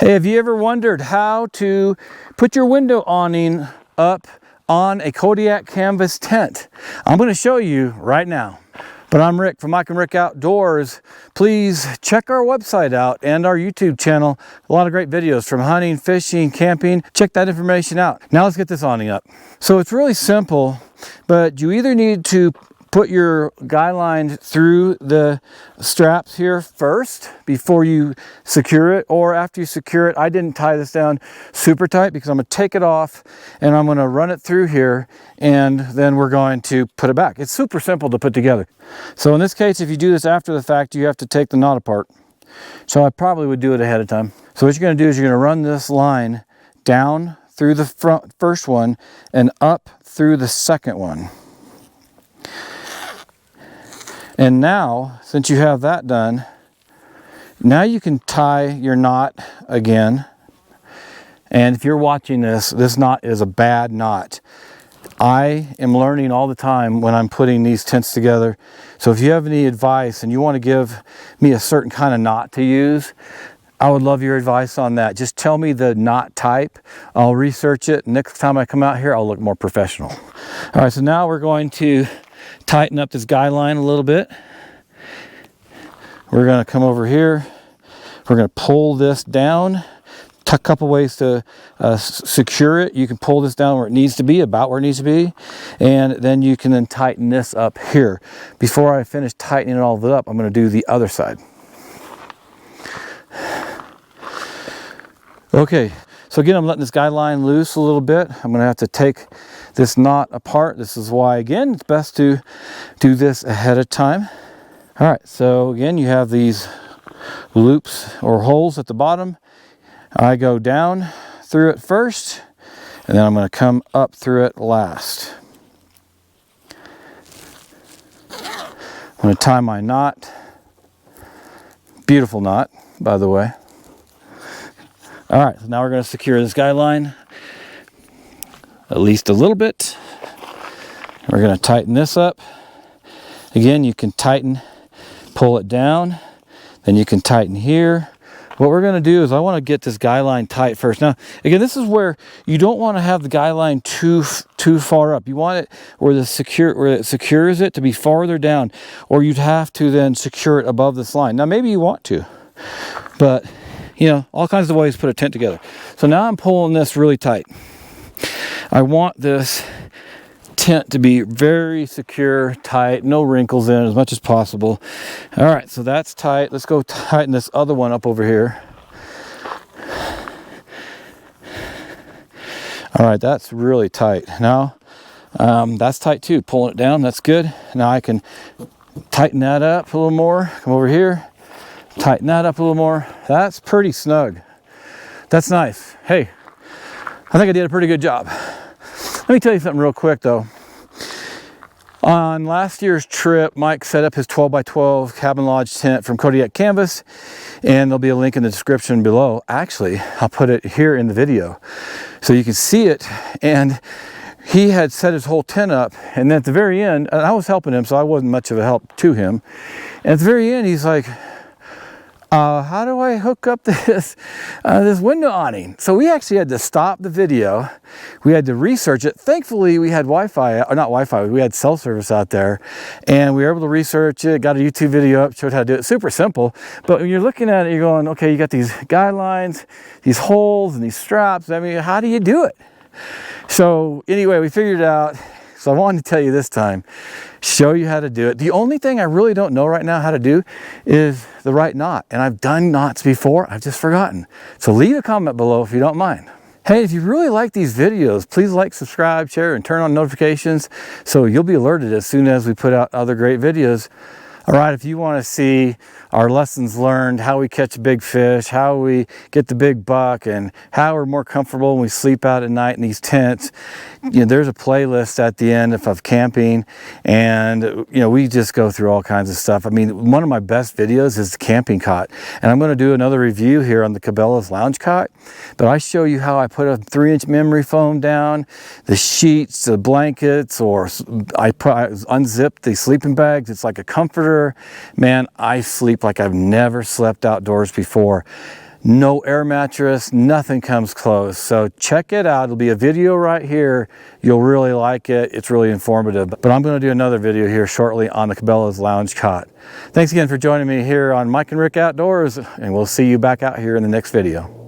Hey, have you ever wondered how to put your window awning up on a Kodiak canvas tent? I'm going to show you right now. But I'm Rick from MikenRickOUTDOORs. Please check our website out and our YouTube channel. A lot of great videos from hunting, fishing, camping. Check that information out. Now let's get this awning up. So it's really simple, but you either need to put your guy line through the straps here first before you secure it, or after you secure it. I didn't tie this down super tight because I'm going to take it off and I'm going to run it through here, and then we're going to put it back. It's super simple to put together. So in this case, if you do this after the fact, you have to take the knot apart. So I probably would do it ahead of time. So what you're going to do is you're going to run this line down through the first one and up through the second one. And now, since you have that done, now you can tie your knot again. And if you're watching this, this knot is a bad knot. I am learning all the time when I'm putting these tents together. So if you have any advice and you want to give me a certain kind of knot to use, I would love your advice on that. Just tell me the knot type. I'll research it. Next time I come out here, I'll look more professional. All right, so now we're going to tighten up this guy line a little bit. We're going to come over here. We're going to pull this down. A couple ways to secure it. You can pull this down where it needs to be, about where it needs to be, and then you can then tighten this up here. Before I finish tightening it all up, I'm going to do the other side. Okay, so again, I'm letting this guy line loose a little bit. I'm going to have to take this knot apart. This is why, again, it's best to do this ahead of time. All right, so again, you have these loops or holes at the bottom. I go down through it first, and then I'm going to come up through it last. I'm going to tie my knot. Beautiful knot, by the way. All right, so now we're going to secure this guy line at least a little bit. We're going to tighten this up. Again, you can tighten, pull it down, then you can tighten here. What we're going to do is I want to get this guy line tight first. Now, again, this is where you don't want to have the guy line too far up. You want it where it secures it to be farther down, or you'd have to then secure it above this line. Now, maybe you want to, but you know, all kinds of ways to put a tent together. So now I'm pulling this really tight. I want this tent to be very secure, tight, no wrinkles in it as much as possible. All right, so that's tight. Let's go tighten this other one up over here. All right, that's really tight. Now, that's tight too. Pulling it down, that's good. Now I can tighten that up a little more. Come over here. Tighten that up a little more. That's pretty snug. That's nice. Hey, I think I did a pretty good job. Let me tell you something real quick though. On last year's trip, Mike set up his 12x12 cabin lodge tent from Kodiak canvas, and there'll be a link in the description below. Actually, I'll put it here in the video so you can see it. And he had set his whole tent up, and then at the very end, and I was helping him, so I wasn't much of a help to him. And at the very end, he's like, how do I hook up this window awning? So we actually had to stop the video. We had to research it. Thankfully, we had Wi-Fi, or not Wi-Fi, we had cell service out there, and we were able to research it, got a YouTube video up, showed how to do it. Super simple. But when you're looking at it, you're going, okay, you got these guy lines, these holes, and these straps. I mean, how do you do it? So anyway, we figured it out. So I wanted to tell you this time, show you how to do it. The only thing I really don't know right now how to do is the right knot. And I've done knots before, I've just forgotten. So leave a comment below if you don't mind. Hey, if you really like these videos, please like, subscribe, share, and turn on notifications so you'll be alerted as soon as we put out other great videos. All right, if you want to see our lessons learned, how we catch big fish, how we get the big buck, and how we're more comfortable when we sleep out at night in these tents, you know, there's a playlist at the end of camping, and you know, we just go through all kinds of stuff. I mean, one of my best videos is the camping cot, and I'm going to do another review here on the Cabela's lounge cot, but I show you how I put a 3-inch memory foam down, the sheets, the blankets, or I unzip the sleeping bags. It's like a comforter. Man, I sleep like I've never slept outdoors before. no air mattress, nothing comes close. So check it out. It'll be a video right here. You'll really like it. It's really informative. But I'm going to do another video here shortly on the Cabela's lounge cot. Thanks again for joining me here on Mike and Rick Outdoors, and we'll see you back out here in the next video.